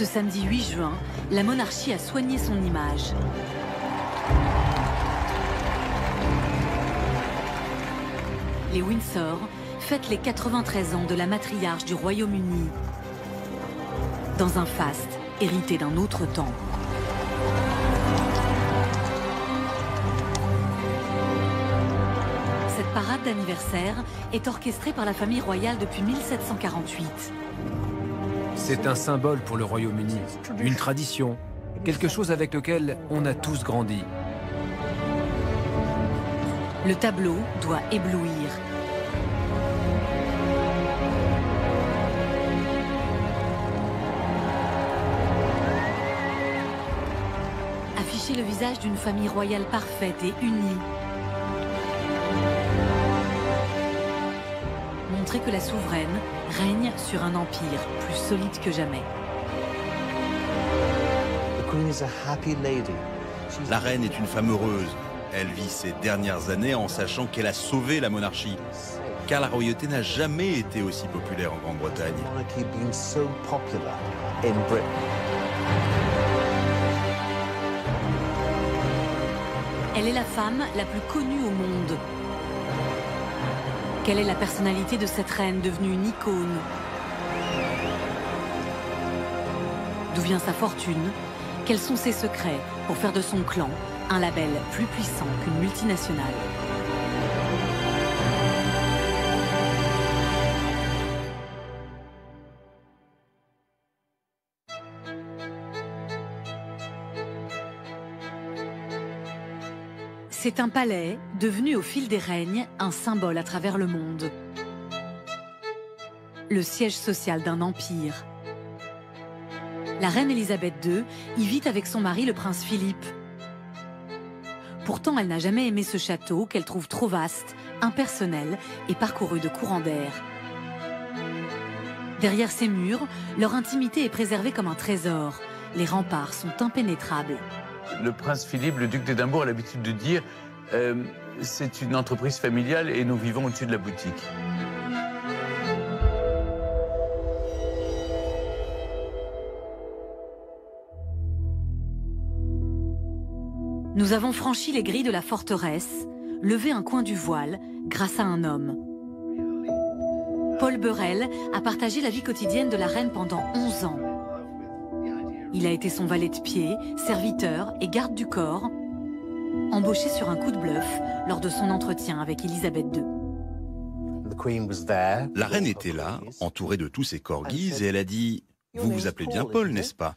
Ce samedi 8 juin, la monarchie a soigné son image. Les Windsor fêtent les 93 ans de la matriarche du Royaume-Uni, dans un faste hérité d'un autre temps. Cette parade d'anniversaire est orchestrée par la famille royale depuis 1748. C'est un symbole pour le Royaume-Uni, une tradition, quelque chose avec lequel on a tous grandi. Le tableau doit éblouir. Afficher le visage d'une famille royale parfaite et unie. Montrer que la souveraine règne sur un empire plus solide que jamais. La reine est une femme heureuse. Elle vit ses dernières années en sachant qu'elle a sauvé la monarchie. Car la royauté n'a jamais été aussi populaire en Grande-Bretagne. Elle est la femme la plus connue au monde. Quelle est la personnalité de cette reine devenue une icône? D'où vient sa fortune? Quels sont ses secrets pour faire de son clan un label plus puissant qu'une multinationale? C'est un palais devenu au fil des règnes un symbole à travers le monde. Le siège social d'un empire. La reine Elisabeth II y vit avec son mari le prince Philippe. Pourtant, elle n'a jamais aimé ce château qu'elle trouve trop vaste, impersonnel et parcouru de courants d'air. Derrière ces murs, leur intimité est préservée comme un trésor. Les remparts sont impénétrables. Le prince Philippe, le duc d'Édimbourg, a l'habitude de dire c'est une entreprise familiale et nous vivons au-dessus de la boutique. Nous avons franchi les grilles de la forteresse, levé un coin du voile grâce à un homme. Paul Burrell a partagé la vie quotidienne de la reine pendant 11 ans. Il a été son valet de pied, serviteur et garde du corps, embauché sur un coup de bluff lors de son entretien avec Elisabeth II. La reine était là, entourée de tous ses corgis, et elle a dit « Vous vous appelez bien Paul, n'est-ce pas ?»«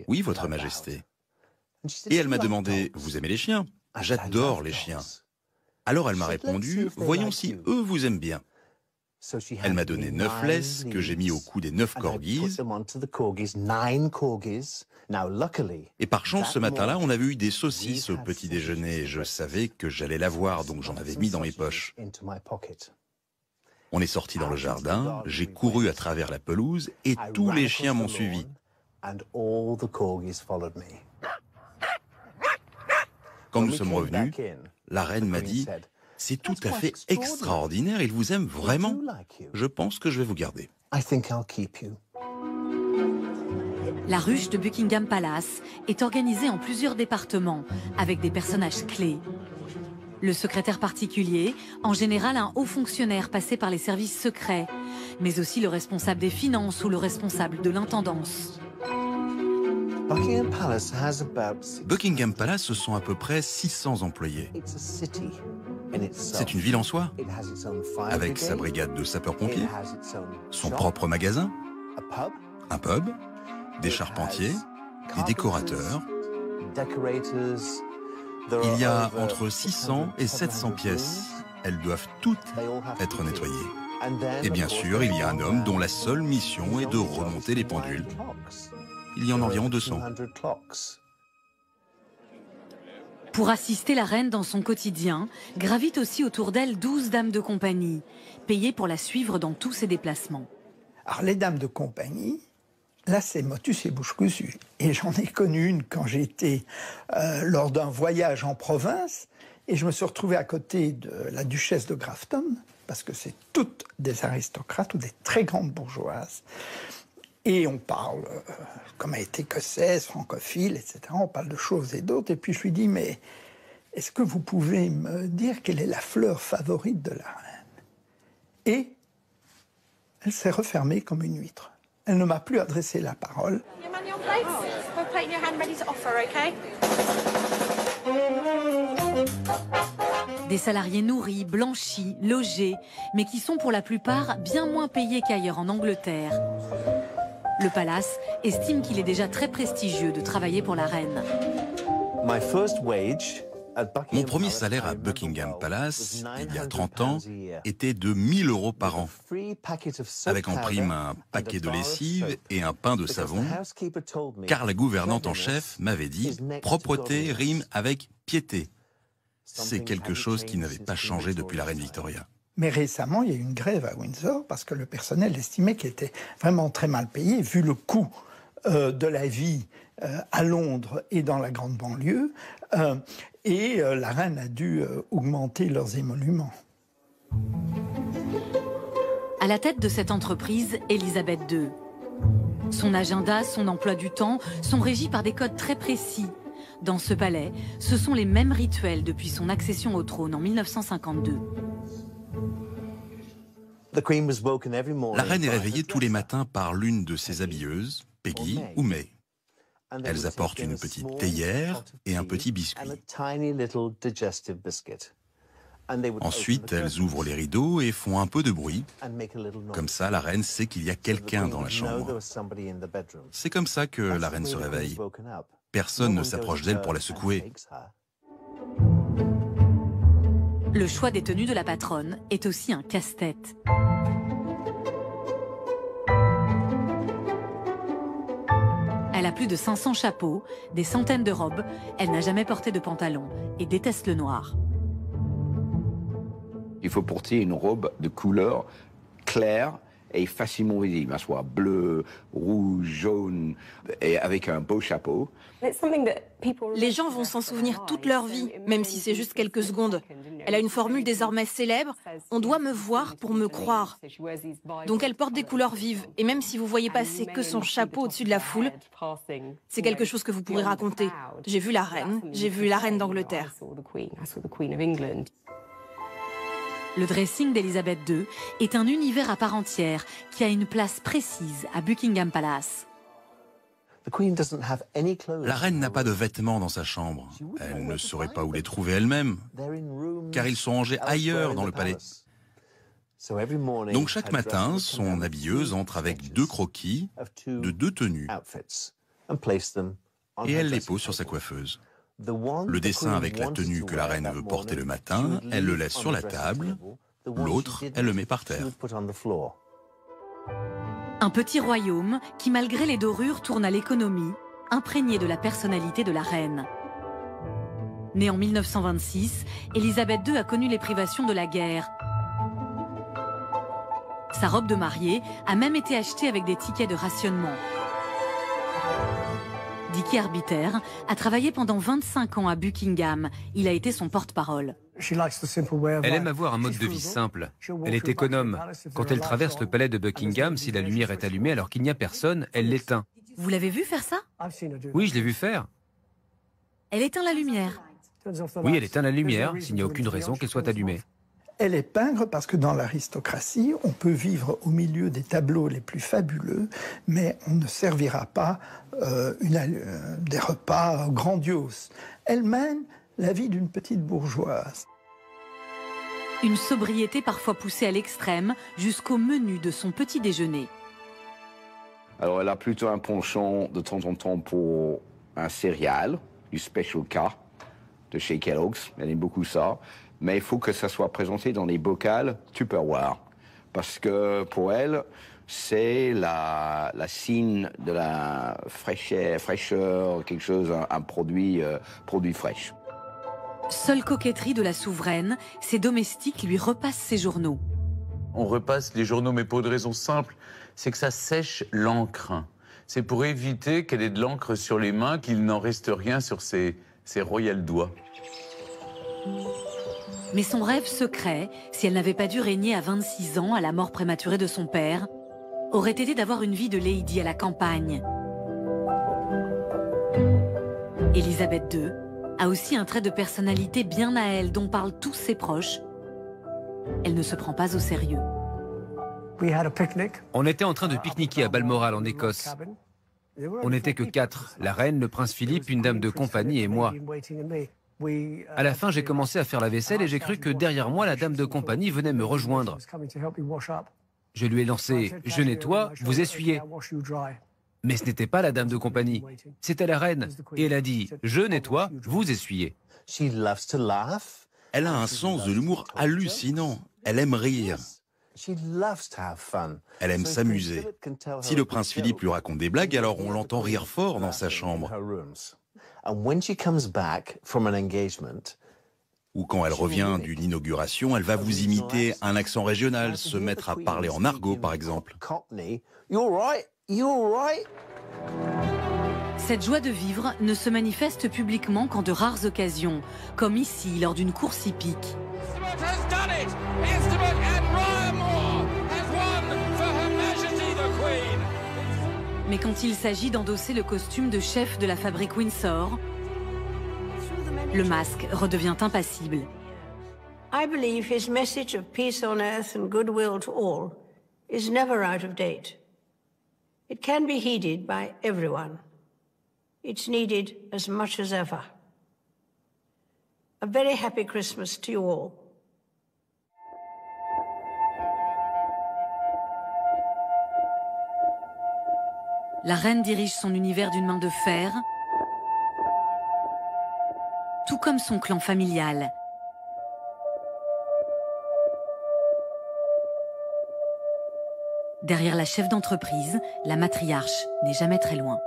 Oui, votre majesté. » Et elle m'a demandé « Vous aimez les chiens ?»« J'adore les chiens. » Alors elle m'a répondu « Voyons si eux vous aiment bien. » Elle m'a donné 9 laisses que j'ai mis au cou des 9 corgis. Et par chance, ce matin-là, on avait eu des saucisses au petit déjeuner. Je savais que j'allais l'avoir, donc j'en avais mis dans mes poches. On est sorti dans le jardin, j'ai couru à travers la pelouse et tous les chiens m'ont suivi. Quand nous sommes revenus, la reine m'a dit « C'est tout à fait extraordinaire, il vous aime vraiment. Je pense que je vais vous garder. » La ruche de Buckingham Palace est organisée en plusieurs départements, avec des personnages clés. Le secrétaire particulier, en général un haut fonctionnaire passé par les services secrets, mais aussi le responsable des finances ou le responsable de l'intendance. Buckingham Palace, ce sont à peu près 600 employés. C'est une ville en soi, avec sa brigade de sapeurs-pompiers, son propre magasin, un pub, des charpentiers, des décorateurs. Il y a entre 600 et 700 pièces. Elles doivent toutes être nettoyées. Et bien sûr, il y a un homme dont la seule mission est de remonter les pendules. Il y en a environ 200. Pour assister la reine dans son quotidien, gravitent aussi autour d'elle 12 dames de compagnie, payées pour la suivre dans tous ses déplacements. Alors les dames de compagnie, là c'est motus et bouche cousue. Et j'en ai connu une quand j'étais lors d'un voyage en province, et je me suis retrouvé à côté de la duchesse de Grafton, parce que c'est toutes des aristocrates ou des très grandes bourgeoises. Et on parle, comme elle est écossaise, francophile, etc., on parle de choses et d'autres. Et puis je lui dis, mais est-ce que vous pouvez me dire quelle est la fleur favorite de la reine? Et elle s'est refermée comme une huître. Elle ne m'a plus adressé la parole. Des salariés nourris, blanchis, logés, mais qui sont pour la plupart bien moins payés qu'ailleurs en Angleterre. Le palace estime qu'il est déjà très prestigieux de travailler pour la reine. Mon premier salaire à Buckingham Palace, il y a 30 ans, était de 1 000 € par an, avec en prime un paquet de lessive et un pain de savon, car la gouvernante en chef m'avait dit « propreté rime avec piété ». C'est quelque chose qui n'avait pas changé depuis la reine Victoria. Mais récemment, il y a eu une grève à Windsor parce que le personnel estimait qu'il était vraiment très mal payé, vu le coût de la vie à Londres et dans la grande banlieue. La reine a dû augmenter leurs émoluments. À la tête de cette entreprise, Élisabeth II. Son agenda, son emploi du temps sont régis par des codes très précis. Dans ce palais, ce sont les mêmes rituels depuis son accession au trône en 1952. La reine est réveillée tous les matins par l'une de ses habilleuses, Peggy ou May. Elles apportent une petite théière et un petit biscuit. Ensuite, elles ouvrent les rideaux et font un peu de bruit. Comme ça, la reine sait qu'il y a quelqu'un dans la chambre. C'est comme ça que la reine se réveille. Personne ne s'approche d'elle pour la secouer. Le choix des tenues de la patronne est aussi un casse-tête. Elle a plus de 500 chapeaux, des centaines de robes. Elle n'a jamais porté de pantalon et déteste le noir. Il faut porter une robe de couleur claire et facilement visible, soit bleu, rouge, jaune, et avec un beau chapeau. Les gens vont s'en souvenir toute leur vie, même si c'est juste quelques secondes. Elle a une formule désormais célèbre, on doit me voir pour me croire. Donc elle porte des couleurs vives, et même si vous voyez passer que son chapeau au-dessus de la foule, c'est quelque chose que vous pourrez raconter. J'ai vu la reine d'Angleterre. Le dressing d'Élisabeth II est un univers à part entière qui a une place précise à Buckingham Palace. La reine n'a pas de vêtements dans sa chambre. Elle ne saurait pas où les trouver elle-même, car ils sont rangés ailleurs dans le palais. Donc chaque matin, son habilleuse entre avec 2 croquis de 2 tenues et elle les pose sur sa coiffeuse. Le dessin avec la tenue que la reine veut porter le matin, elle le laisse sur la table, l'autre, elle le met par terre. Un petit royaume qui, malgré les dorures, tourne à l'économie, imprégné de la personnalité de la reine. Née en 1926, Élisabeth II a connu les privations de la guerre. Sa robe de mariée a même été achetée avec des tickets de rationnement. Dickie Arbiter a travaillé pendant 25 ans à Buckingham. Il a été son porte-parole. Elle aime avoir un mode de vie simple. Elle est économe. Quand elle traverse le palais de Buckingham, si la lumière est allumée alors qu'il n'y a personne, elle l'éteint. Vous l'avez vu faire ça? Oui, je l'ai vu faire. Elle éteint la lumière. Oui, elle éteint la lumière s'il n'y a aucune raison qu'elle soit allumée. Elle est pingre parce que dans l'aristocratie, on peut vivre au milieu des tableaux les plus fabuleux, mais on ne servira pas des repas grandioses. Elle mène la vie d'une petite bourgeoise. Une sobriété parfois poussée à l'extrême jusqu'au menu de son petit déjeuner. Alors elle a plutôt un penchant de temps en temps pour un céréal, du Special K de chez Kellogg's. Elle aime beaucoup ça. Mais il faut que ça soit présenté dans les bocals Tupperware. Parce que pour elle, c'est la signe de la fraîcheur, quelque chose, un produit fraîche. Seule coquetterie de la souveraine, ses domestiques lui repassent ses journaux. On repasse les journaux, mais pour une raison simple, c'est que ça sèche l'encre. C'est pour éviter qu'elle ait de l'encre sur les mains, qu'il n'en reste rien sur ses royales doigts. Mais son rêve secret, si elle n'avait pas dû régner à 26 ans à la mort prématurée de son père, aurait été d'avoir une vie de lady à la campagne. Élisabeth II a aussi un trait de personnalité bien à elle dont parlent tous ses proches. Elle ne se prend pas au sérieux. On était en train de pique-niquer à Balmoral en Écosse. On n'était que 4, la reine, le prince Philippe, une dame de compagnie et moi. À la fin, j'ai commencé à faire la vaisselle et j'ai cru que derrière moi, la dame de compagnie venait me rejoindre. Je lui ai lancé « Je nettoie, vous essuyez ». Mais ce n'était pas la dame de compagnie, c'était la reine. Et elle a dit « Je nettoie, vous essuyez ». Elle a un sens de l'humour hallucinant. Elle aime rire. Elle aime s'amuser. Si le prince Philippe lui raconte des blagues, alors on l'entend rire fort dans sa chambre. Ou quand elle revient d'une inauguration, elle va vous imiter un accent régional, se mettre à parler en argot par exemple. Cette joie de vivre ne se manifeste publiquement qu'en de rares occasions, comme ici lors d'une course hippique. Mais quand il s'agit d'endosser le costume de chef de la fabrique Windsor, le masque redevient impassible. I believe his message of peace on earth and goodwill to all is never out of date. It can be heeded by everyone. It's needed as much as ever. A very happy Christmas to you all. La reine dirige son univers d'une main de fer, tout comme son clan familial. Derrière la chef d'entreprise, la matriarche n'est jamais très loin.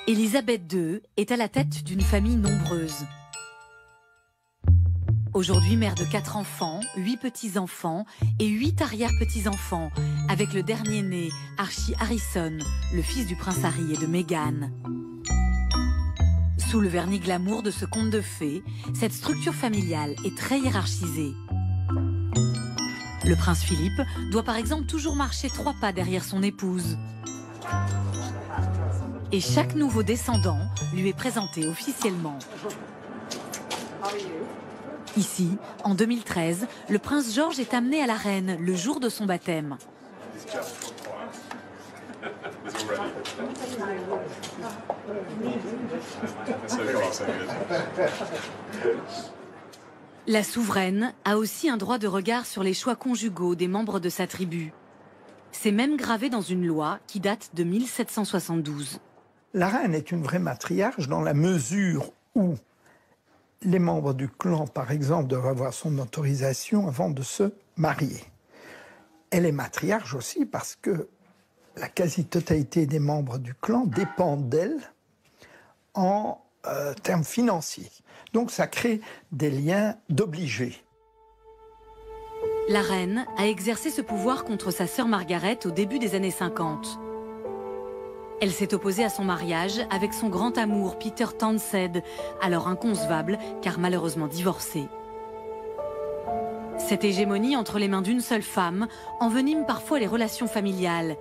Élisabeth II est à la tête d'une famille nombreuse. Aujourd'hui mère de 4 enfants, 8 petits-enfants et 8 arrière-petits-enfants, avec le dernier né, Archie Harrison, le fils du prince Harry et de Meghan. Sous le vernis glamour de ce conte de fées, cette structure familiale est très hiérarchisée. Le prince Philippe doit par exemple toujours marcher 3 pas derrière son épouse. Et chaque nouveau descendant lui est présenté officiellement. Ici, en 2013, le prince George est amené à la reine le jour de son baptême. La souveraine a aussi un droit de regard sur les choix conjugaux des membres de sa tribu. C'est même gravé dans une loi qui date de 1772. La reine est une vraie matriarche dans la mesure où les membres du clan, par exemple, doivent avoir son autorisation avant de se marier. Elle est matriarche aussi parce que la quasi-totalité des membres du clan dépendent d'elle en termes financiers. Donc ça crée des liens d'obligés. La reine a exercé ce pouvoir contre sa sœur Margaret au début des années 50. Elle s'est opposée à son mariage avec son grand amour Peter Townsend, alors inconcevable car malheureusement divorcé. Cette hégémonie entre les mains d'une seule femme envenime parfois les relations familiales.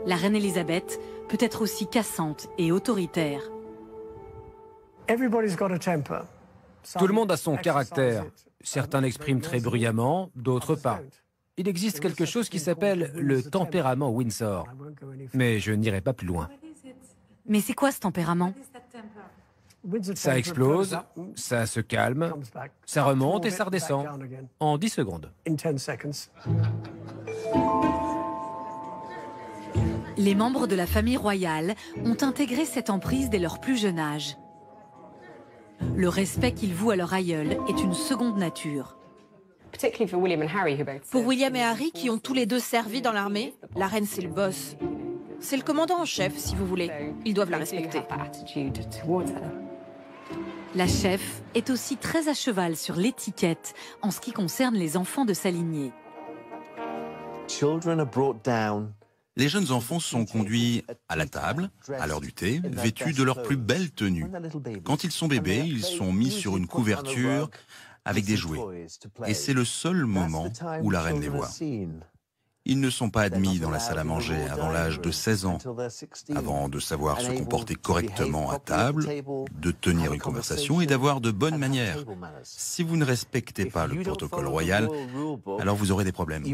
La reine Elisabeth peut être aussi cassante et autoritaire. Tout le monde a son caractère. Certains l'expriment très bruyamment, d'autres pas. Il existe quelque chose qui s'appelle le tempérament Windsor. Mais je n'irai pas plus loin. Mais c'est quoi ce tempérament? Ça explose, ça se calme, ça remonte et ça redescend en 10 secondes. Les membres de la famille royale ont intégré cette emprise dès leur plus jeune âge. Le respect qu'ils vouent à leur aïeul est une seconde nature. Pour William et Harry, qui ont tous les deux servi dans l'armée, la reine c'est le boss. C'est le commandant en chef, si vous voulez. Ils doivent la respecter. La chef est aussi très à cheval sur l'étiquette en ce qui concerne les enfants de sa lignée. Les jeunes enfants sont conduits à la table, à l'heure du thé, vêtus de leur plus belle tenue. Quand ils sont bébés, ils sont mis sur une couverture avec des jouets. Et c'est le seul moment où la reine les voit. Ils ne sont pas admis dans la salle à manger avant l'âge de 16 ans, avant de savoir se comporter correctement à table, de tenir une conversation et d'avoir de bonnes manières. Si vous ne respectez pas le protocole royal, alors vous aurez des problèmes.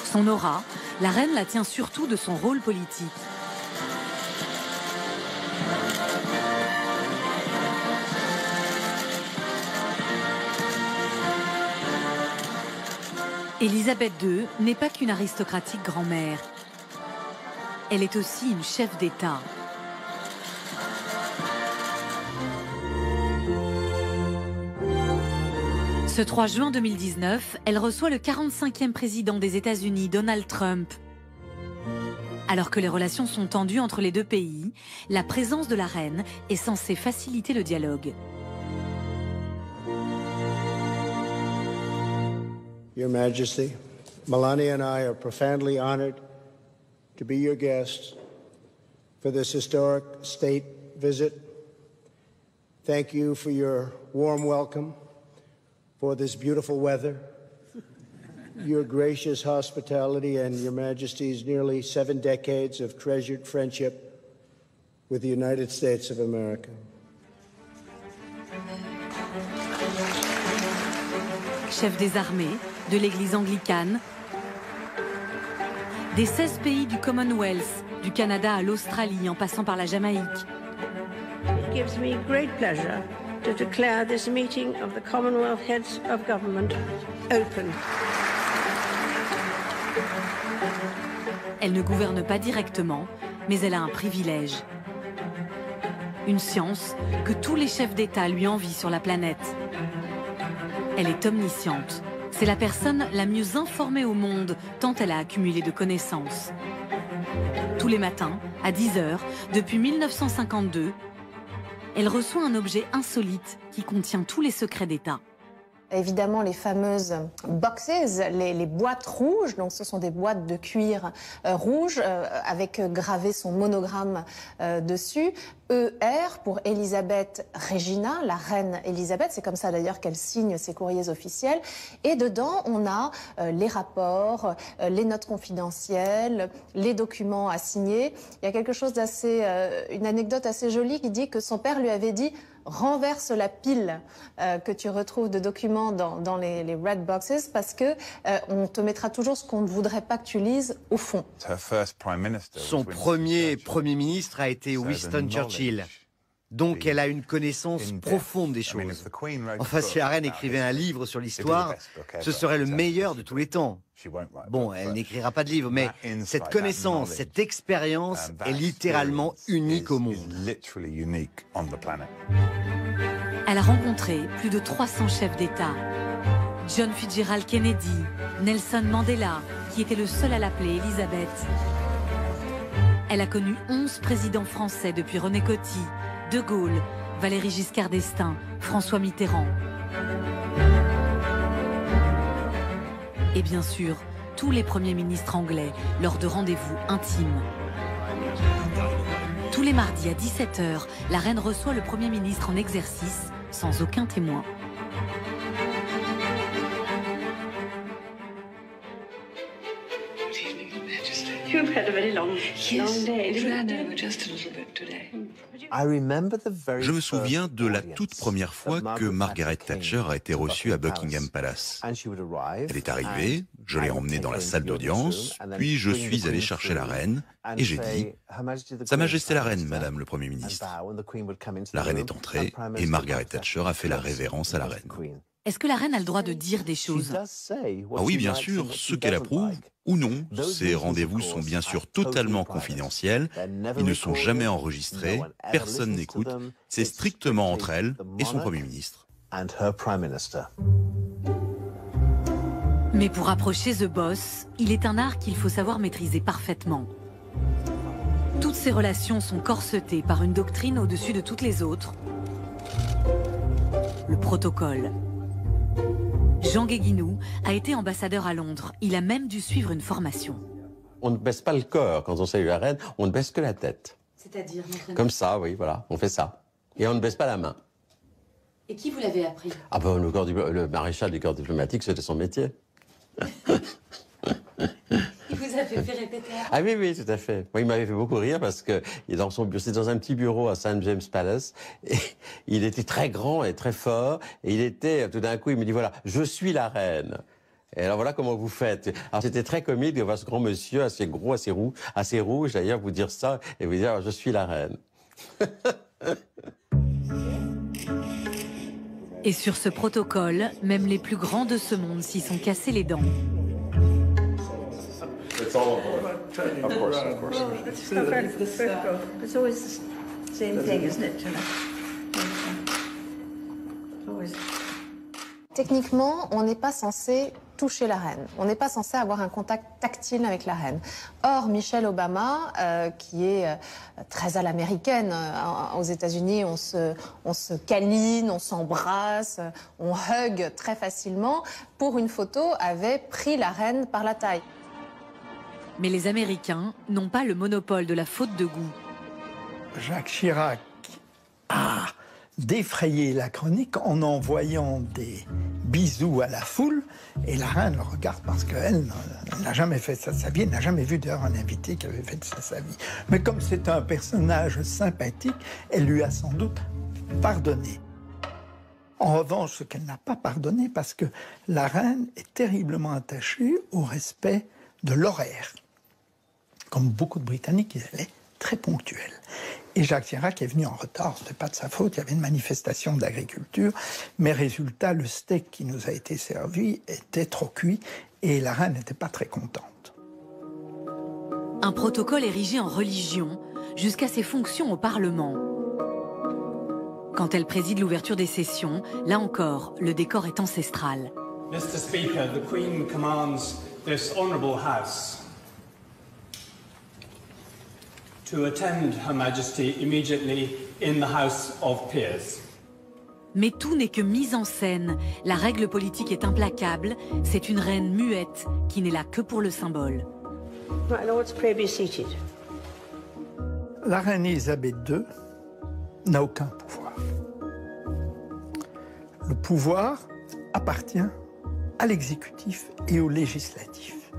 Son aura, la reine la tient surtout de son rôle politique. Élisabeth II n'est pas qu'une aristocratique grand-mère. Elle est aussi une chef d'État. Ce 3 juin 2019, elle reçoit le 45e président des États-Unis, Donald Trump. Alors que les relations sont tendues entre les deux pays, la présence de la reine est censée faciliter le dialogue. Your Majesty, Melania and I are profoundly honored to be your guests for this historic state visit. Thank you for your warm welcome, for this beautiful weather, your gracious hospitality, and Your Majesty's nearly 7 decades of treasured friendship with the United States of America. Chef des armées, de l'église anglicane, des 16 pays du Commonwealth, du Canada à l'Australie en passant par la Jamaïque. It gives me great pleasure to declare this meeting of the Commonwealth Heads of Government open. Elle ne gouverne pas directement, mais elle a un privilège. Une science que tous les chefs d'État lui envient sur la planète. Elle est omnisciente. C'est la personne la mieux informée au monde, tant elle a accumulé de connaissances. Tous les matins, à 10 h, depuis 1952, elle reçoit un objet insolite qui contient tous les secrets d'État. Évidemment, les fameuses boxes, les boîtes rouges, donc ce sont des boîtes de cuir rouge avec gravé son monogramme dessus. ER pour Elisabeth Regina, la reine Elisabeth, c'est comme ça d'ailleurs qu'elle signe ses courriers officiels. Et dedans, on a les rapports, les notes confidentielles, les documents à signer. Il y a quelque chose d'assez, une anecdote assez jolie qui dit que son père lui avait dit: renverse la pile que tu retrouves de documents dans les red boxes parce que on te mettra toujours ce qu'on ne voudrait pas que tu lises au fond. Son premier Premier ministre a été Winston Churchill. Donc elle a une connaissance profonde des choses. Enfin, si la reine écrivait un livre sur l'histoire, ce serait le meilleur de tous les temps. Bon, elle n'écrira pas de livre, mais cette connaissance, cette expérience est littéralement unique au monde. Elle a rencontré plus de 300 chefs d'État. John Fitzgerald Kennedy, Nelson Mandela, qui était le seul à l'appeler Elisabeth. Elle a connu 11 présidents français depuis René Coty, De Gaulle, Valéry Giscard d'Estaing, François Mitterrand. Et bien sûr, tous les premiers ministres anglais lors de rendez-vous intimes. Tous les mardis à 17 h, la reine reçoit le Premier ministre en exercice sans aucun témoin. You've had a very long day. Je me souviens de la toute première fois que Margaret Thatcher a été reçue à Buckingham Palace. Elle est arrivée, je l'ai emmenée dans la salle d'audience, puis je suis allé chercher la reine et j'ai dit « Sa Majesté la Reine, Madame le Premier ministre ». La reine est entrée et Margaret Thatcher a fait la révérence à la reine. Est-ce que la reine a le droit de dire des choses? Ah oui, bien sûr, ce qu'elle approuve ou non. Ces rendez-vous sont bien sûr totalement confidentiels, ils ne sont jamais enregistrés, personne n'écoute, c'est strictement entre elle et son Premier ministre. Mais pour approcher The Boss, il est un art qu'il faut savoir maîtriser parfaitement. Toutes ces relations sont corsetées par une doctrine au-dessus de toutes les autres, le protocole. Jean Guéguinou a été ambassadeur à Londres. Il a même dû suivre une formation. On ne baisse pas le corps quand on salue la reine, on ne baisse que la tête. C'est-à-dire comme ça, oui, voilà, on fait ça. Et on ne baisse pas la main. Et qui vous l'avez appris? Ah ben, le maréchal du corps diplomatique, c'était son métier. Il vous a fait répéter? Ah oui, oui, tout à fait. Moi, il m'avait fait beaucoup rire parce que c'était dans un petit bureau à St. James Palace. Et il était très grand et très fort. Et il était, tout d'un coup, il me dit, voilà, je suis la reine. Et alors voilà comment vous faites. Alors c'était très comique de voir ce grand monsieur assez gros, assez rouge d'ailleurs, vous dire ça et vous dire, je suis la reine. Et sur ce protocole, même les plus grands de ce monde s'y sont cassés les dents. It's all of course, of course. It's always the same thing, isn't it? Techniquement, on n'est pas censé toucher la reine. On n'est pas censé avoir un contact tactile avec la reine. Or, Michelle Obama, qui est très à l'américaine, aux États-Unis, on se câline, on s'embrasse, on hug très facilement, pour une photo, avait pris la reine par la taille. Mais les Américains n'ont pas le monopole de la faute de goût. Jacques Chirac a défrayé la chronique en envoyant des bisous à la foule, et la reine le regarde parce qu'elle n'a jamais fait ça de sa vie, elle n'a jamais vu d'ailleurs un invité qui avait fait ça de sa vie. Mais comme c'est un personnage sympathique, elle lui a sans doute pardonné. En revanche, ce qu'elle n'a pas pardonné, parce que la reine est terriblement attachée au respect de l'horaire. Comme beaucoup de Britanniques, elle est très ponctuelle. Et Jacques Chirac est venu en retard, ce n'était pas de sa faute, il y avait une manifestation d'agriculture, mais résultat, le steak qui nous a été servi était trop cuit et la reine n'était pas très contente. Un protocole érigé en religion jusqu'à ses fonctions au Parlement. Quand elle préside l'ouverture des sessions, là encore, le décor est ancestral. Mr. Speaker, the Queen commands this honourable House to attend Her Majesty immediately in the House of Peers. Mais tout n'est que mise en scène. La règle politique est implacable. C'est une reine muette qui n'est là que pour le symbole. My lords, pray be seated. La reine Elisabeth II n'a aucun pouvoir. Le pouvoir appartient à l'exécutif et au législatif.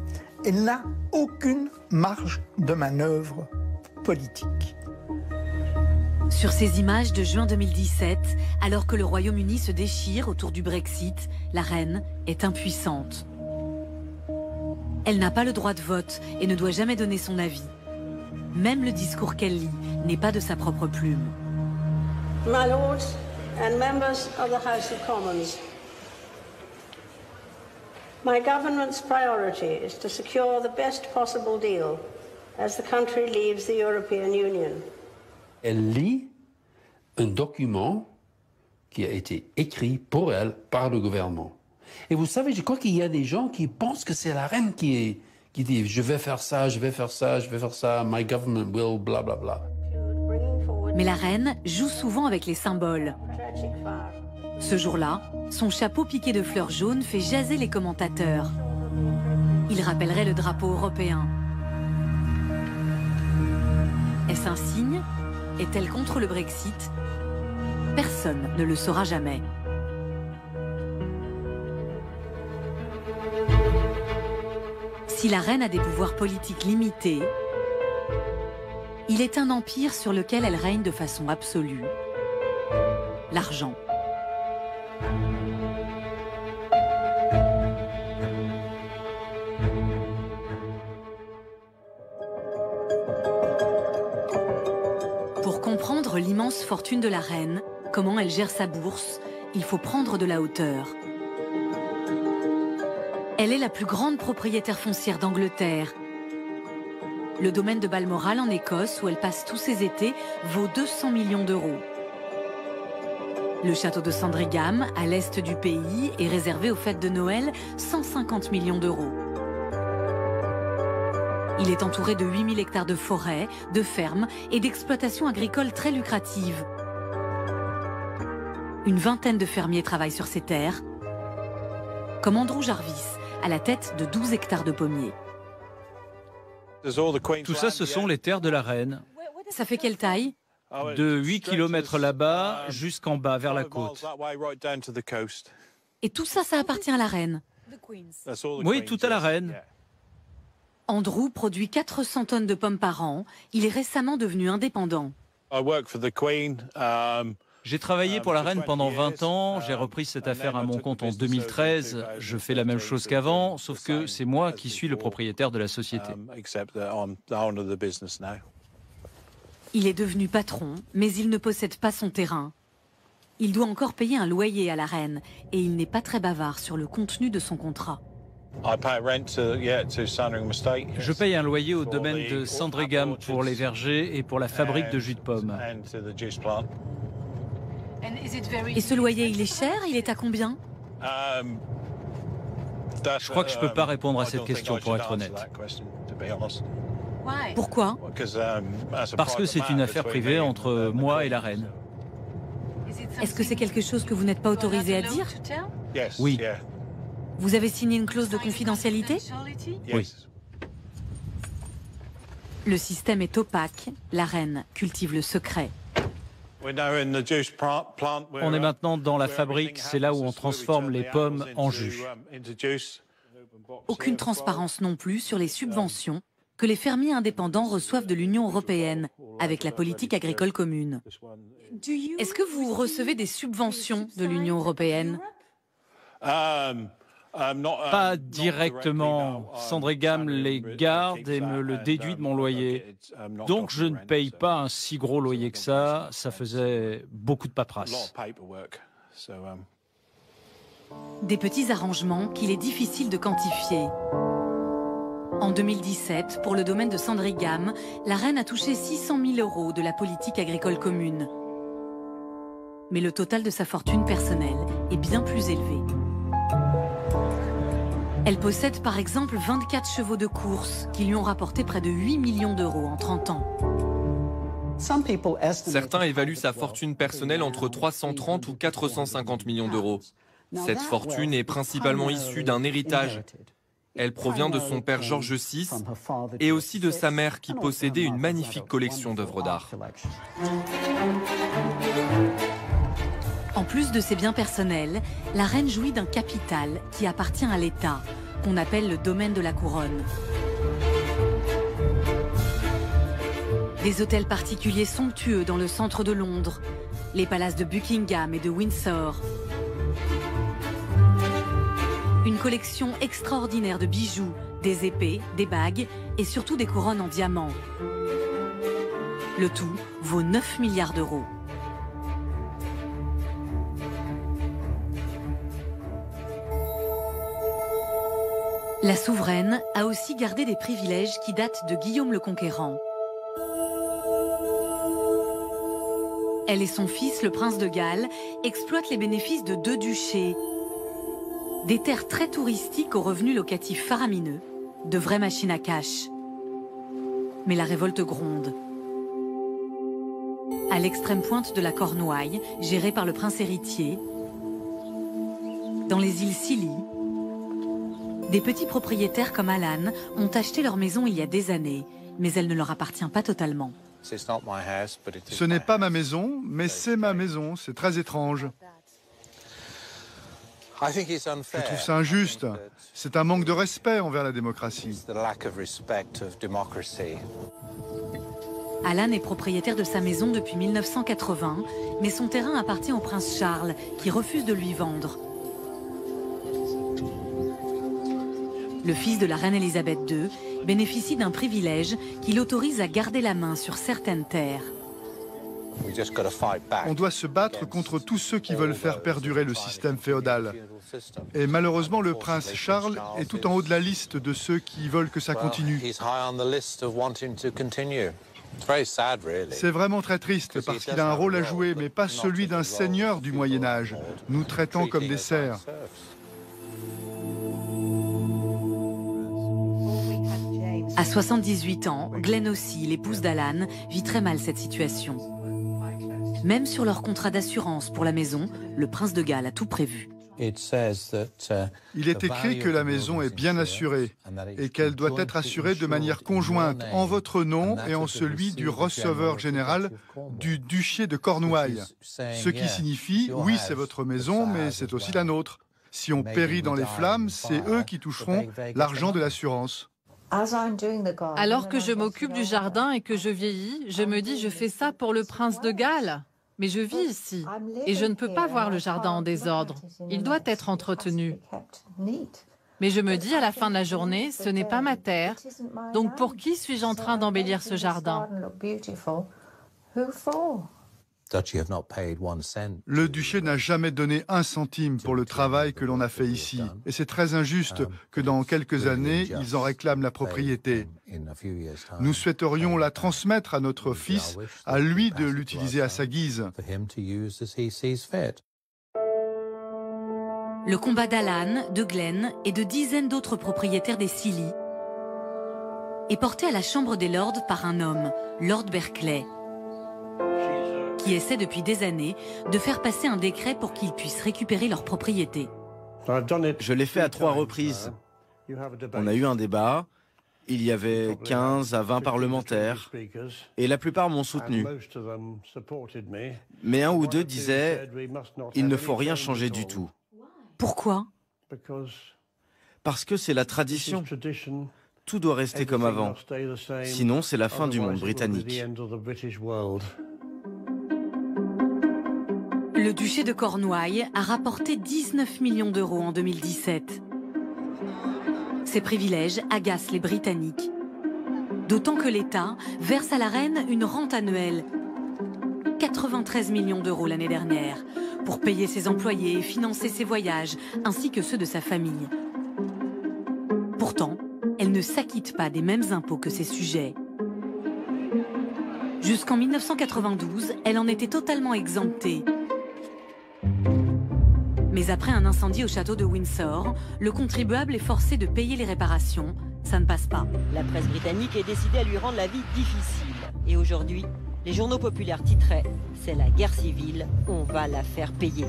Elle n'a aucune marge de manœuvre politique. Sur ces images de juin 2017, alors que le Royaume-Uni se déchire autour du Brexit, la reine est impuissante. Elle n'a pas le droit de vote et ne doit jamais donner son avis. Même le discours qu'elle lit n'est pas de sa propre plume. My lords and members of the House of Commons, my government's priority is to secure the best possible deal as the country leaves the European Union. Elle lit un document qui a été écrit pour elle par le gouvernement. Et vous savez, je crois qu'il y a des gens qui pensent que c'est la reine qui dit « je vais faire ça, je vais faire ça, je vais faire ça, my government will, bla bla bla ». Mais la reine joue souvent avec les symboles. Ce jour-là, son chapeau piqué de fleurs jaunes fait jaser les commentateurs. Il rappellerait le drapeau européen. Est-ce un signe? Est-elle contre le Brexit? Personne ne le saura jamais. Si la reine a des pouvoirs politiques limités, il est un empire sur lequel elle règne de façon absolue. L'argent. Pour comprendre l'immense fortune de la reine, comment elle gère sa bourse, il faut prendre de la hauteur. Elle est la plus grande propriétaire foncière d'Angleterre. Le domaine de Balmoral en Écosse, où elle passe tous ses étés, vaut 200 millions d'euros. Le château de Sandringham, à l'est du pays, est réservé aux fêtes de Noël, 150 millions d'euros. Il est entouré de 8000 hectares de forêts, de fermes et d'exploitations agricoles très lucratives. Une vingtaine de fermiers travaillent sur ces terres, comme Andrew Jarvis, à la tête de 12 hectares de pommiers. Tout ça, ce sont les terres de la reine. Ça fait quelle taille? De 8 km là-bas jusqu'en bas, vers la côte. Et tout ça, ça appartient à la reine? Oui, tout à la reine. Andrew produit 400 tonnes de pommes par an. Il est récemment devenu indépendant. J'ai travaillé pour la reine pendant 20 ans, j'ai repris cette affaire à mon compte en 2013. Je fais la même chose qu'avant, sauf que c'est moi qui suis le propriétaire de la société. Il est devenu patron, mais il ne possède pas son terrain. Il doit encore payer un loyer à la reine et il n'est pas très bavard sur le contenu de son contrat. Je paye un loyer au domaine de Sandringham pour les vergers et pour la fabrique de jus de pomme. Et ce loyer, il est cher? Il est à combien? Je crois que je ne peux pas répondre à cette question, pour être honnête. Pourquoi? Parce que c'est une affaire privée entre moi et la reine. Est-ce que c'est quelque chose que vous n'êtes pas autorisé à dire? Oui. Vous avez signé une clause de confidentialité? Oui. Le système est opaque. La reine cultive le secret. On est maintenant dans la fabrique, c'est là où on transforme les pommes en jus. Aucune transparence non plus sur les subventions que les fermiers indépendants reçoivent de l'Union européenne avec la politique agricole commune. Est-ce que vous recevez des subventions de l'Union européenne? Pas directement. Sandringham les garde et me le déduit de mon loyer. Donc je ne paye pas un si gros loyer que ça. Ça faisait beaucoup de paperasse. Des petits arrangements qu'il est difficile de quantifier. En 2017, pour le domaine de Sandringham, la reine a touché 600 000 € de la politique agricole commune. Mais le total de sa fortune personnelle est bien plus élevé. Elle possède par exemple 24 chevaux de course qui lui ont rapporté près de 8 millions d'euros en 30 ans. Certains évaluent sa fortune personnelle entre 330 ou 450 millions d'euros. Cette fortune est principalement issue d'un héritage. Elle provient de son père George VI et aussi de sa mère qui possédait une magnifique collection d'œuvres d'art. En plus de ses biens personnels, la reine jouit d'un capital qui appartient à l'État, qu'on appelle le domaine de la couronne. Des hôtels particuliers somptueux dans le centre de Londres, les palaces de Buckingham et de Windsor. Une collection extraordinaire de bijoux, des épées, des bagues et surtout des couronnes en diamant. Le tout vaut 9 milliards d'euros. La souveraine a aussi gardé des privilèges qui datent de Guillaume le Conquérant. Elle et son fils, le prince de Galles, exploitent les bénéfices de 2 duchés. Des terres très touristiques aux revenus locatifs faramineux, de vraies machines à cash. Mais la révolte gronde. À l'extrême pointe de la Cornouaille, gérée par le prince héritier, dans les îles Scilly, des petits propriétaires comme Alan ont acheté leur maison il y a des années, mais elle ne leur appartient pas totalement. Ce n'est pas ma maison, mais c'est ma maison. C'est très étrange. Je trouve ça injuste. C'est un manque de respect envers la démocratie. Alan est propriétaire de sa maison depuis 1980, mais son terrain appartient au prince Charles, qui refuse de lui vendre. Le fils de la reine Elisabeth II bénéficie d'un privilège qui l'autorise à garder la main sur certaines terres. On doit se battre contre tous ceux qui veulent faire perdurer le système féodal. Et malheureusement, le prince Charles est tout en haut de la liste de ceux qui veulent que ça continue. C'est vraiment très triste parce qu'il a un rôle à jouer, mais pas celui d'un seigneur du Moyen-Âge, nous traitant comme des serfs. À 78 ans, Glenn aussi, l'épouse d'Alan, vit très mal cette situation. Même sur leur contrat d'assurance pour la maison, le prince de Galles a tout prévu. Il est écrit que la maison est bien assurée et qu'elle doit être assurée de manière conjointe en votre nom et en celui du receveur général du duché de Cornouailles. Ce qui signifie, oui, c'est votre maison, mais c'est aussi la nôtre. Si on périt dans les flammes, c'est eux qui toucheront l'argent de l'assurance. Alors que je m'occupe du jardin et que je vieillis, je me dis je fais ça pour le prince de Galles. Mais je vis ici et je ne peux pas voir le jardin en désordre. Il doit être entretenu. Mais je me dis à la fin de la journée, ce n'est pas ma terre. Donc pour qui suis-je en train d'embellir ce jardin? Le duché n'a jamais donné un centime pour le travail que l'on a fait ici. Et c'est très injuste que dans quelques années, ils en réclament la propriété. Nous souhaiterions la transmettre à notre fils, à lui de l'utiliser à sa guise. Le combat d'Alan, de Glenn et de dizaines d'autres propriétaires des Scilly est porté à la Chambre des Lords par un homme, Lord Berkeley, qui essaie depuis des années de faire passer un décret pour qu'ils puissent récupérer leur propriété. Je l'ai fait à 3 reprises. On a eu un débat, il y avait 15 à 20 parlementaires, et la plupart m'ont soutenu. Mais un ou deux disaient « il ne faut rien changer du tout ». Pourquoi? Parce que c'est la tradition. Tout doit rester comme avant. Sinon, c'est la fin du monde britannique. Le duché de Cornouailles a rapporté 19 millions d'euros en 2017. Ces privilèges agacent les Britanniques. D'autant que l'État verse à la reine une rente annuelle. 93 millions d'euros l'année dernière, pour payer ses employés et financer ses voyages, ainsi que ceux de sa famille. Pourtant, elle ne s'acquitte pas des mêmes impôts que ses sujets. Jusqu'en 1992, elle en était totalement exemptée. Mais après un incendie au château de Windsor, le contribuable est forcé de payer les réparations. Ça ne passe pas. La presse britannique est décidée à lui rendre la vie difficile. Et aujourd'hui, les journaux populaires titraient « C'est la guerre civile, on va la faire payer ».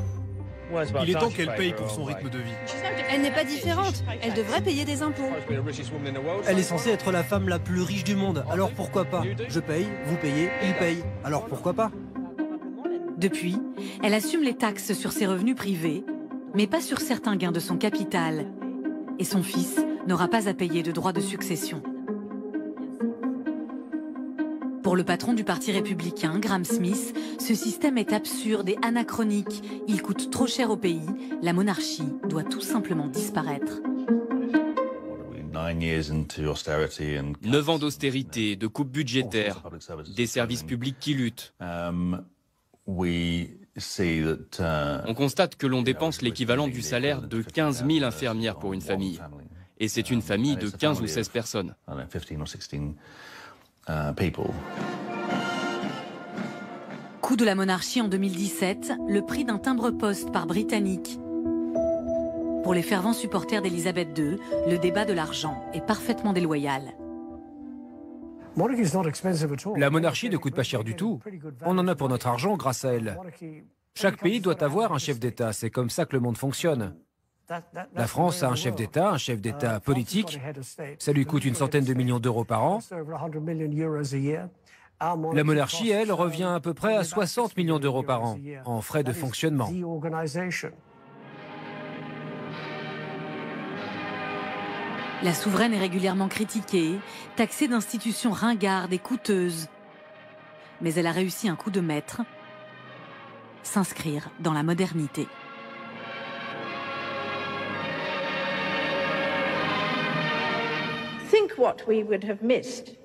Il est temps qu'elle paye pour son rythme de vie. Elle n'est pas différente. Elle devrait payer des impôts. Elle est censée être la femme la plus riche du monde. Alors pourquoi pas? Je paye, vous payez, il paye. Alors pourquoi pas? Depuis, elle assume les taxes sur ses revenus privés, mais pas sur certains gains de son capital. Et son fils n'aura pas à payer de droits de succession. Pour le patron du Parti républicain, Graham Smith, ce système est absurde et anachronique. Il coûte trop cher au pays. La monarchie doit tout simplement disparaître. 9 ans d'austérité, de coupes budgétaires, des services publics qui luttent. On constate que l'on dépense l'équivalent du salaire de 15 000 infirmières pour une famille. Et c'est une famille de 15 ou 16 personnes. Coût de la monarchie en 2017, le prix d'un timbre-poste par Britannique. Pour les fervents supporters d'Élisabeth II, le débat de l'argent est parfaitement déloyal. La monarchie ne coûte pas cher du tout. On en a pour notre argent grâce à elle. Chaque pays doit avoir un chef d'État, c'est comme ça que le monde fonctionne. La France a un chef d'État politique. Ça lui coûte une centaine de millions d'euros par an. La monarchie, elle, revient à peu près à 60 millions d'euros par an, en frais de fonctionnement. La souveraine est régulièrement critiquée, taxée d'institutions ringardes et coûteuses. Mais elle a réussi un coup de maître, s'inscrire dans la modernité. Think what we would have missed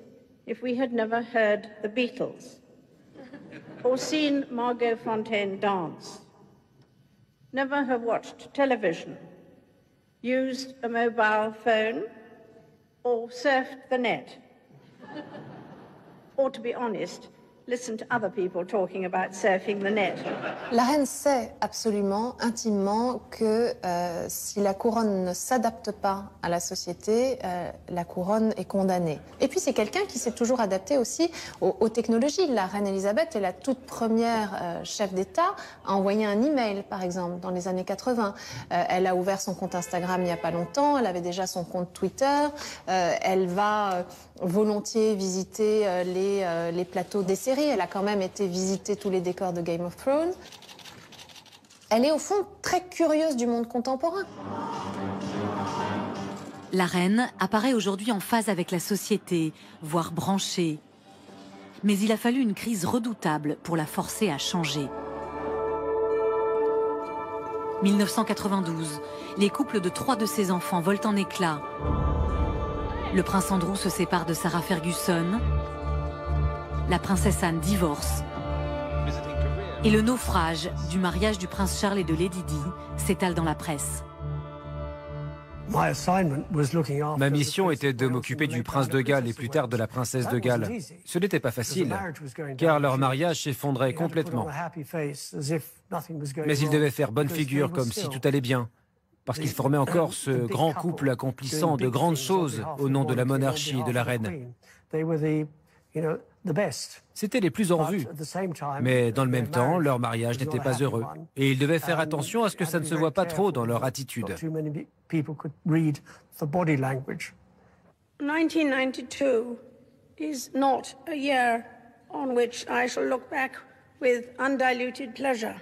if we had never heard the Beatles or seen Margot Fontaine dance, never have watched television, used a mobile phone or surfed the net, or to be honest, listen to other people talking about surfing the net. La reine sait absolument, intimement, que si la couronne ne s'adapte pas à la société, la couronne est condamnée. Et puis c'est quelqu'un qui s'est toujours adapté aussi aux technologies. La reine Elisabeth est la toute première chef d'État à envoyer un email, par exemple, dans les années 80. Elle a ouvert son compte Instagram il n'y a pas longtemps, elle avait déjà son compte Twitter, elle va volontiers visiter les plateaux des séries. Elle a quand même été visiter tous les décors de Game of Thrones. Elle est au fond très curieuse du monde contemporain. La reine apparaît aujourd'hui en phase avec la société, voire branchée. Mais il a fallu une crise redoutable pour la forcer à changer. 1992, les couples de 3 de ses enfants volent en éclats. Le prince Andrew se sépare de Sarah Ferguson. La princesse Anne divorce. Et le naufrage du mariage du prince Charles et de Lady Di s'étale dans la presse. Ma mission était de m'occuper du prince de Galles et plus tard de la princesse de Galles. Ce n'était pas facile, car leur mariage s'effondrait complètement. Mais ils devaient faire bonne figure, comme si tout allait bien, parce qu'ils formaient encore ce grand couple accomplissant de grandes choses au nom de la monarchie et de la reine. C'étaient les plus en vue, mais dans le même temps, leur mariage n'était pas heureux. Et ils devaient faire attention à ce que ça ne se voit pas trop dans leur attitude. 1992 is not a year on which I shall look back with undiluted pleasure.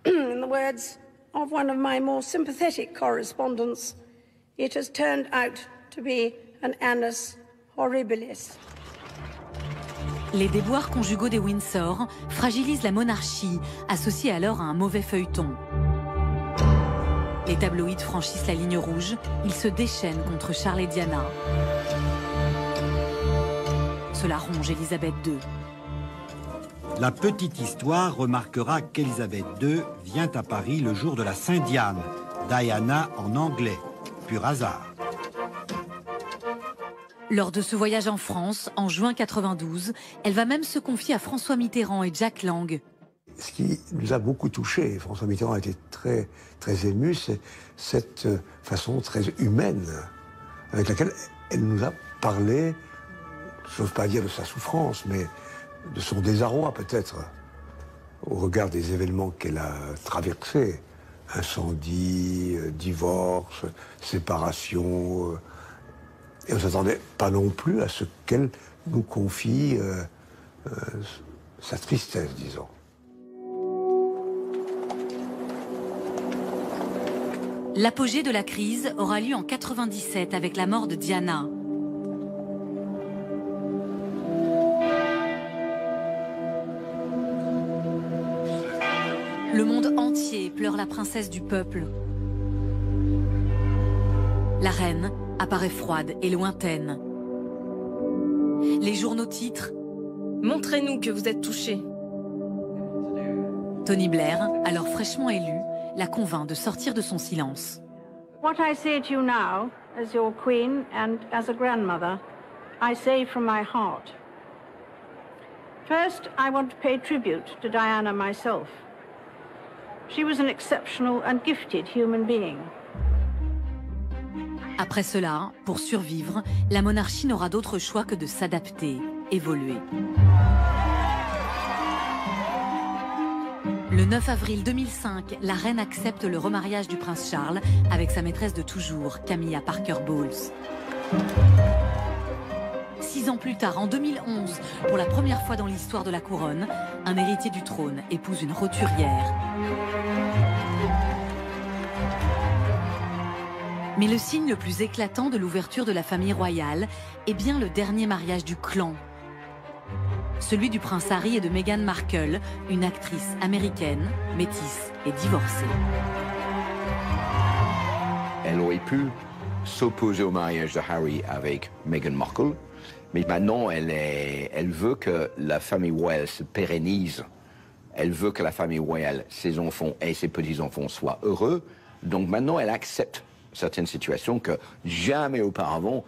In the words of one of my more sympathetic correspondents, it has turned out to be an annus horribilis. Les déboires conjugaux des Windsor fragilisent la monarchie, associée alors à un mauvais feuilleton. Les tabloïds franchissent la ligne rouge, ils se déchaînent contre Charles et Diana. Cela ronge Élisabeth II. La petite histoire remarquera qu'Élisabeth II vient à Paris le jour de la Saint-Diane, Diana en anglais, pur hasard. Lors de ce voyage en France, en juin 92, elle va même se confier à François Mitterrand et Jack Lang. Ce qui nous a beaucoup touchés, François Mitterrand a été très, très ému, c'est cette façon très humaine avec laquelle elle nous a parlé, je n'ose pas dire de sa souffrance, mais de son désarroi peut-être, au regard des événements qu'elle a traversés. Incendie, divorce, séparation. Et on ne s'attendait pas non plus à ce qu'elle nous confie sa tristesse, disons. L'apogée de la crise aura lieu en 97 avec la mort de Diana. Le monde entier pleure la princesse du peuple. La reine apparaît froide et lointaine. Les journaux titrent « Montrez-nous que vous êtes touché ». Tony Blair, alors fraîchement élu, la convainc de sortir de son silence. What I say to you now, as your queen and as a grandmother, I say from my heart. First, I want to pay tribute to Diana myself. She was an exceptional and gifted human being. Après cela, pour survivre, la monarchie n'aura d'autre choix que de s'adapter, évoluer. Le 9 avril 2005, la reine accepte le remariage du prince Charles avec sa maîtresse de toujours, Camilla Parker Bowles. 6 ans plus tard, en 2011, pour la première fois dans l'histoire de la couronne, un héritier du trône épouse une roturière. Mais le signe le plus éclatant de l'ouverture de la famille royale est bien le dernier mariage du clan. Celui du prince Harry et de Meghan Markle, une actrice américaine, métisse et divorcée. Elle aurait pu s'opposer au mariage de Harry avec Meghan Markle, mais maintenant elle veut que la famille royale se pérennise. Elle veut que la famille royale, ses enfants et ses petits-enfants soient heureux. Donc maintenant elle accepte certaines situations que jamais auparavant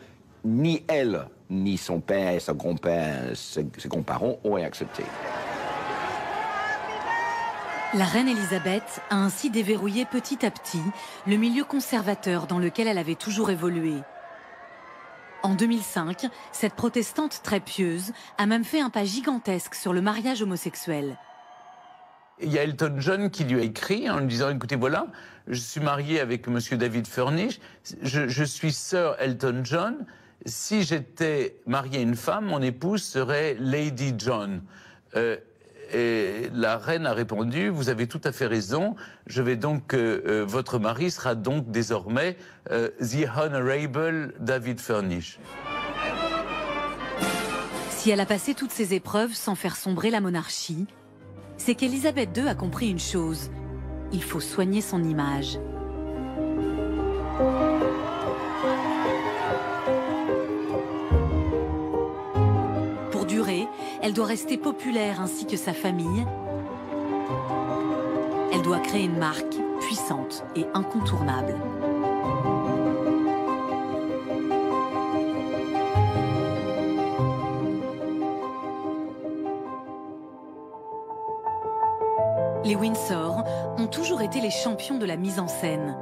ni elle, ni son père, son grand-père, ses grands-parents auraient accepté. La reine Elisabeth a ainsi déverrouillé petit à petit le milieu conservateur dans lequel elle avait toujours évolué. En 2005, cette protestante très pieuse a même fait un pas gigantesque sur le mariage homosexuel. Il y a Elton John qui lui a écrit en lui disant « Écoutez, voilà, je suis marié avec monsieur David Furnish, je suis sœur Elton John. Si j'étais marié à une femme, mon épouse serait Lady John. Et la reine a répondu « Vous avez tout à fait raison, je vais donc, votre mari sera donc désormais The Honorable David Furnish. » Si elle a passé toutes ces épreuves sans faire sombrer la monarchie, c'est qu'Élisabeth II a compris une chose, il faut soigner son image. Pour durer, elle doit rester populaire ainsi que sa famille. Elle doit créer une marque puissante et incontournable. Les Windsor ont toujours été les champions de la mise en scène.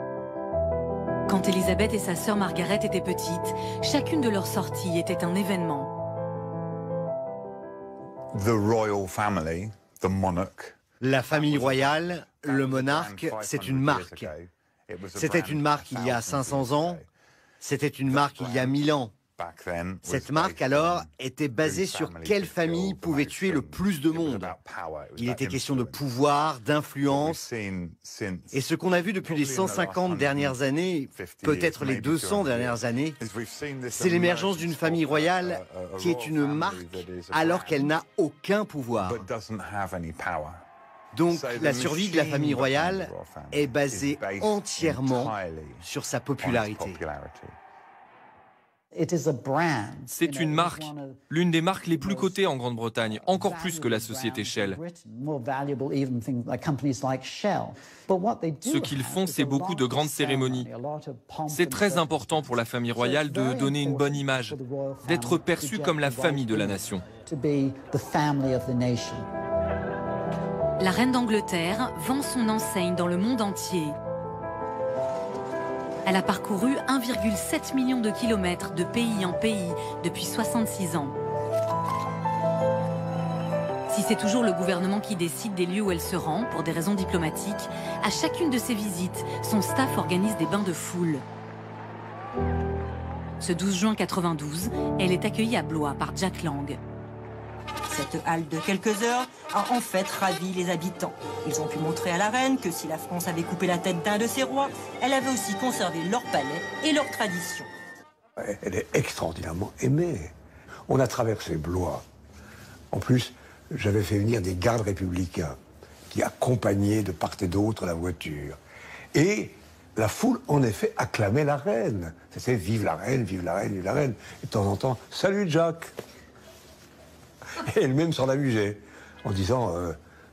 Quand Elisabeth et sa sœur Margaret étaient petites, chacune de leurs sorties était un événement. La famille royale, le monarque, c'est une marque. C'était une marque il y a 500 ans, c'était une marque il y a 1000 ans. Cette marque, alors, était basée sur quelle famille pouvait tuer le plus de monde. Il était question de pouvoir, d'influence. Et ce qu'on a vu depuis les 150 dernières années, peut-être les 200 dernières années, c'est l'émergence d'une famille royale qui est une marque alors qu'elle n'a aucun pouvoir. Donc, la survie de la famille royale est basée entièrement sur sa popularité. C'est une marque, l'une des marques les plus cotées en Grande-Bretagne, encore plus que la société Shell. Ce qu'ils font, c'est beaucoup de grandes cérémonies. C'est très important pour la famille royale de donner une bonne image, d'être perçue comme la famille de la nation. La reine d'Angleterre vend son enseigne dans le monde entier. Elle a parcouru 1,7 million de kilomètres de pays en pays depuis 66 ans. Si c'est toujours le gouvernement qui décide des lieux où elle se rend, pour des raisons diplomatiques, à chacune de ses visites, son staff organise des bains de foule. Ce 12 juin 92, elle est accueillie à Blois par Jack Lang. Cette halte de quelques heures a en fait ravi les habitants. Ils ont pu montrer à la reine que si la France avait coupé la tête d'un de ses rois, elle avait aussi conservé leur palais et leurs traditions. Elle est extraordinairement aimée. On a traversé Blois. En plus, j'avais fait venir des gardes républicains qui accompagnaient de part et d'autre la voiture. Et la foule, en effet, acclamait la reine. C'était « Vive la reine, vive la reine, vive la reine ». Et de temps en temps, « Salut Jack !» Et elle-même s'en amusait, en disant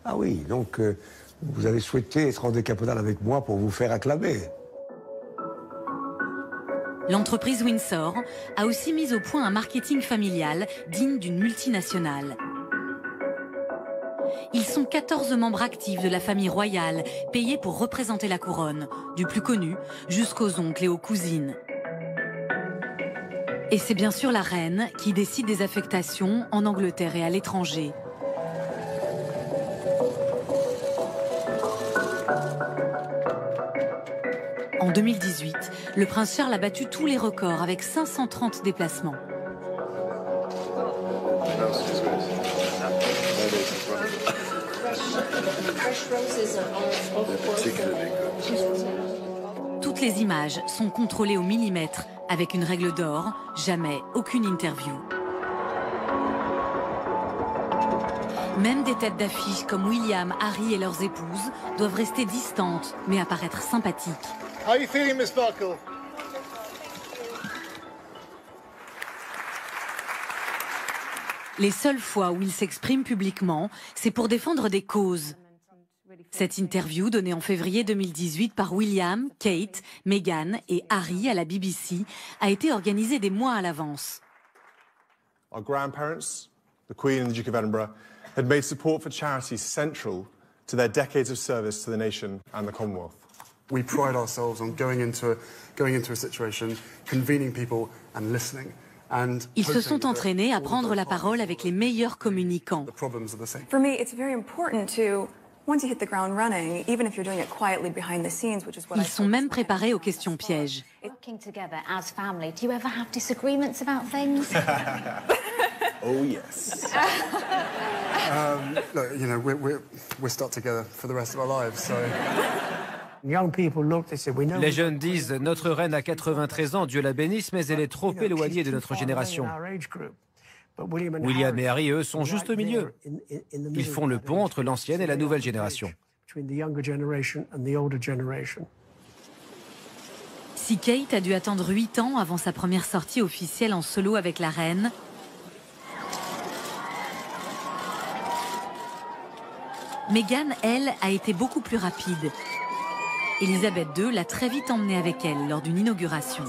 ah oui, donc vous avez souhaité être en décapotable avec moi pour vous faire acclamer. L'entreprise Windsor a aussi mis au point un marketing familial digne d'une multinationale. Ils sont 14 membres actifs de la famille royale, payés pour représenter la couronne, du plus connu jusqu'aux oncles et aux cousines. Et c'est bien sûr la reine qui décide des affectations en Angleterre et à l'étranger. En 2018, le prince Charles a battu tous les records avec 530 déplacements. Toutes les images sont contrôlées au millimètre avec une règle d'or, jamais aucune interview. Même des têtes d'affiche comme William, Harry et leurs épouses doivent rester distantes mais apparaître sympathiques. How are you feeling, Miss Markle? Les seules fois où il s'exprime publiquement, c'est pour défendre des causes. Cette interview, donnée en février 2018 par William, Kate, Meghan et Harry à la BBC, a été organisée des mois à l'avance. Our grandparents, the Queen and the Duke of Edinburgh, had made support for charities central to their decades of service to the nation and the Commonwealth. We pride ourselves on going into a situation, convening people and listening. Ils se sont entraînés à prendre la parole avec les meilleurs communicants. For me, it's very important to once you hit the ground running, even if you're doing it quietly behind the scenes, which is what Ils sont même préparés aux questions pièges. Working together as family, do you ever have disagreements about things? Oh yes. Look, you know, we're stuck together for the rest of our lives, so. Les jeunes disent « Notre reine a 93 ans, Dieu la bénisse, mais elle est trop éloignée de notre génération. » William et Harry, eux, sont juste au milieu. Ils font le pont entre l'ancienne et la nouvelle génération. Si Kate a dû attendre 8 ans avant sa première sortie officielle en solo avec la reine, Meghan, elle, a été beaucoup plus rapide. Elisabeth II l'a très vite emmenée avec elle lors d'une inauguration.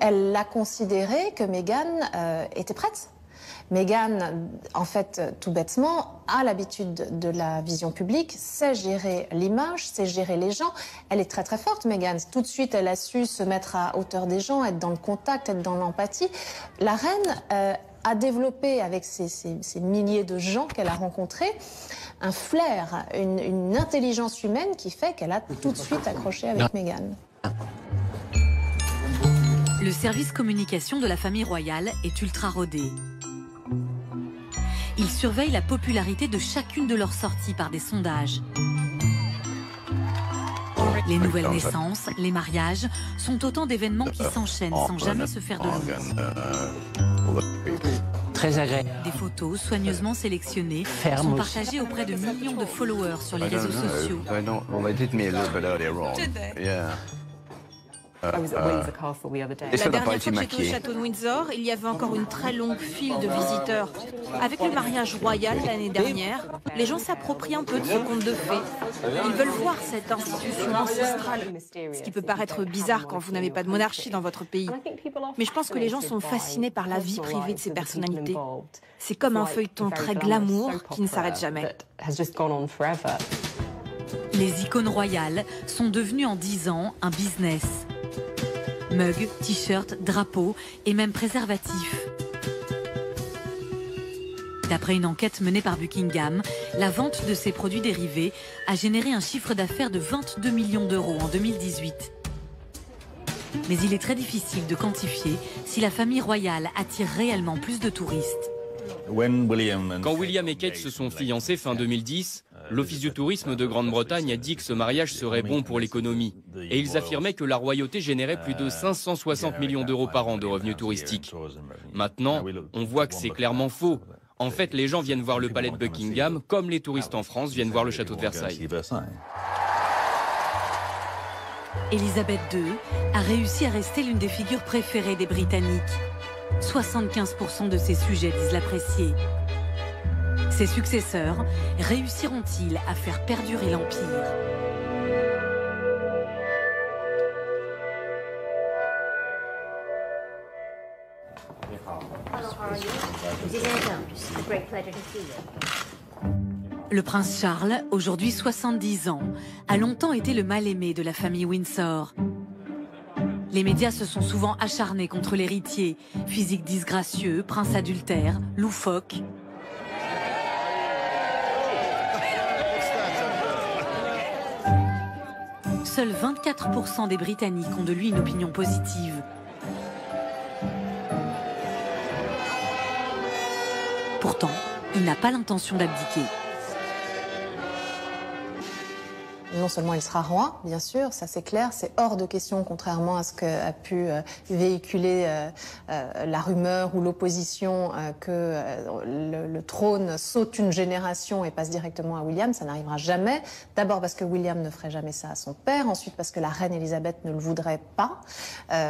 Elle a considéré que Meghan était prête. Meghan, en fait, tout bêtement, a l'habitude de la vision publique, sait gérer l'image, sait gérer les gens. Elle est très très forte, Meghan. Tout de suite, elle a su se mettre à hauteur des gens, être dans le contact, être dans l'empathie. La reine a développé, avec ces milliers de gens qu'elle a rencontrés, un flair, une intelligence humaine qui fait qu'elle a tout de suite accroché avec Meghan. Le service communication de la famille royale est ultra rodé. Ils surveillent la popularité de chacune de leurs sorties par des sondages. Les nouvelles naissances, les mariages sont autant d'événements qui s'enchaînent sans jamais se faire de l'ombre. Très agréable. Des photos soigneusement sélectionnées sont partagées auprès de millions de followers sur les réseaux sociaux. La dernière fois que j'étais au château de Windsor, il y avait encore une très longue file de visiteurs. Avec le mariage royal l'année dernière, les gens s'approprient un peu de ce conte de fées. Ils veulent voir cette institution ancestrale. Ce qui peut paraître bizarre quand vous n'avez pas de monarchie dans votre pays. Mais je pense que les gens sont fascinés par la vie privée de ces personnalités. C'est comme un feuilleton très glamour qui ne s'arrête jamais. Les icônes royales sont devenues en 10 ans un business. Mugs, t-shirts, drapeaux et même préservatifs. D'après une enquête menée par Buckingham, la vente de ces produits dérivés a généré un chiffre d'affaires de 22 millions d'euros en 2018. Mais il est très difficile de quantifier si la famille royale attire réellement plus de touristes. Quand William et Kate se sont fiancés fin 2010, l'Office du tourisme de Grande-Bretagne a dit que ce mariage serait bon pour l'économie. Et ils affirmaient que la royauté générait plus de 560 millions d'euros par an de revenus touristiques. Maintenant, on voit que c'est clairement faux. En fait, les gens viennent voir le palais de Buckingham comme les touristes en France viennent voir le château de Versailles. Elisabeth II a réussi à rester l'une des figures préférées des Britanniques. 75% de ses sujets disent l'apprécier. Ses successeurs réussiront-ils à faire perdurer l'Empire ? Le prince Charles, aujourd'hui 70 ans, a longtemps été le mal-aimé de la famille Windsor. Les médias se sont souvent acharnés contre l'héritier, physique disgracieux, prince adultère, loufoque. Seuls 24% des Britanniques ont de lui une opinion positive. Pourtant, il n'a pas l'intention d'abdiquer. Non seulement il sera roi, bien sûr, ça c'est clair, c'est hors de question, contrairement à ce qu'a pu véhiculer la rumeur ou l'opposition, que le trône saute une génération et passe directement à William, ça n'arrivera jamais. D'abord parce que William ne ferait jamais ça à son père, ensuite parce que la reine Elisabeth ne le voudrait pas.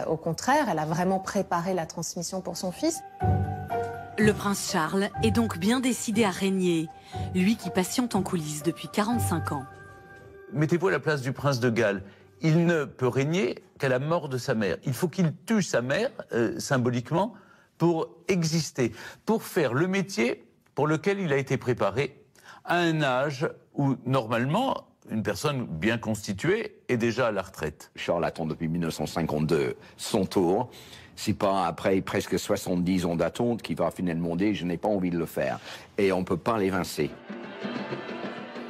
Au contraire, elle a vraiment préparé la transmission pour son fils. Le prince Charles est donc bien décidé à régner, lui qui patiente en coulisses depuis 45 ans. Mettez-vous à la place du prince de Galles. Il ne peut régner qu'à la mort de sa mère. Il faut qu'il tue sa mère, symboliquement, pour exister, pour faire le métier pour lequel il a été préparé à un âge où, normalement, une personne bien constituée est déjà à la retraite. Charles attend depuis 1952 son tour. C'est pas après presque 70 ans d'attente qu'il va finalement dire « je n'ai pas envie de le faire ». Et on ne peut pas l'évincer.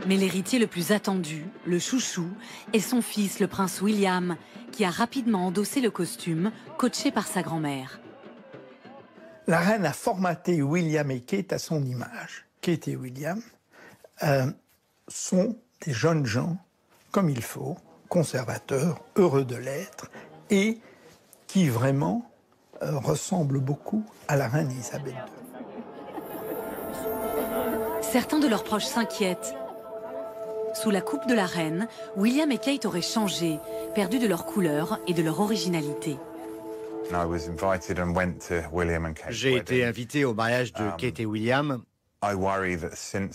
Mais l'héritier le plus attendu, le chouchou, est son fils, le prince William, qui a rapidement endossé le costume, coaché par sa grand-mère. La reine a formaté William et Kate à son image. Kate et William sont des jeunes gens, comme il faut, conservateurs, heureux de l'être, et qui vraiment ressemblent beaucoup à la reine Elisabeth II. Certains de leurs proches s'inquiètent. Sous la coupe de la reine, William et Kate auraient changé, perdu de leur couleur et de leur originalité. J'ai été invité au mariage de Kate et William.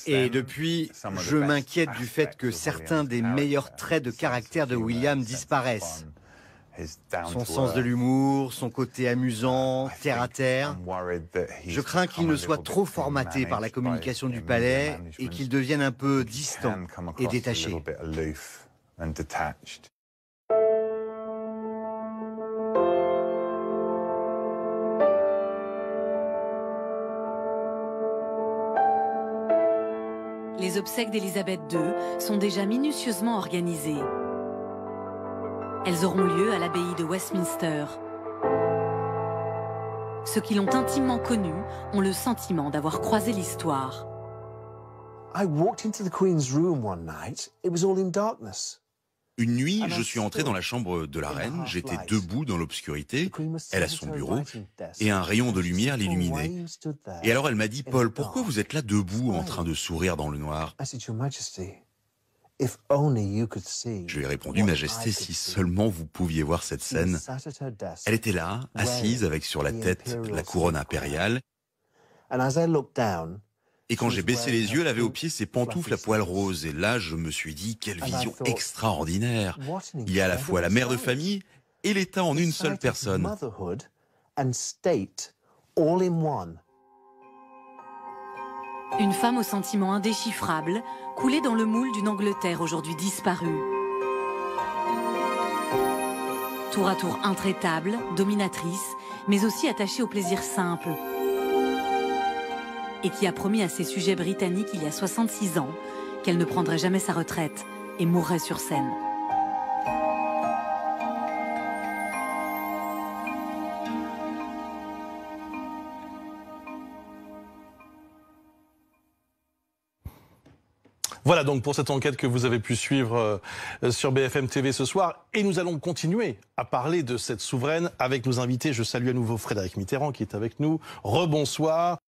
Et depuis, je m'inquiète du fait que certains des meilleurs traits de caractère de William disparaissent. Son sens de l'humour, son côté amusant, terre-à-terre. Je crains qu'il ne soit trop formaté par la communication du palais et qu'il devienne un peu distant et détaché. Les obsèques d'Élisabeth II sont déjà minutieusement organisées. Elles auront lieu à l'abbaye de Westminster. Ceux qui l'ont intimement connue ont le sentiment d'avoir croisé l'histoire. Une nuit, je suis entré dans la chambre de la reine, j'étais debout dans l'obscurité, elle a son bureau, et un rayon de lumière l'illuminait. Et alors elle m'a dit « Paul, pourquoi vous êtes là debout en train de sourire dans le noir ?» Je lui ai répondu « Majesté, si seulement vous pouviez voir cette scène. » Elle était là, assise avec sur la tête la couronne impériale. Et quand j'ai baissé les yeux, elle avait au pied ses pantoufles à poils roses. Et là, je me suis dit, quelle vision extraordinaire. Il y a à la fois la mère de famille et l'État en une seule personne. Une femme aux sentiments indéchiffrables, coulée dans le moule d'une Angleterre aujourd'hui disparue. Tour à tour intraitable, dominatrice, mais aussi attachée au plaisir simple. Et qui a promis à ses sujets britanniques il y a 66 ans qu'elle ne prendrait jamais sa retraite et mourrait sur scène. Voilà donc pour cette enquête que vous avez pu suivre sur BFM TV ce soir. Et nous allons continuer à parler de cette souveraine avec nos invités. Je salue à nouveau Frédéric Mitterrand qui est avec nous. Rebonsoir.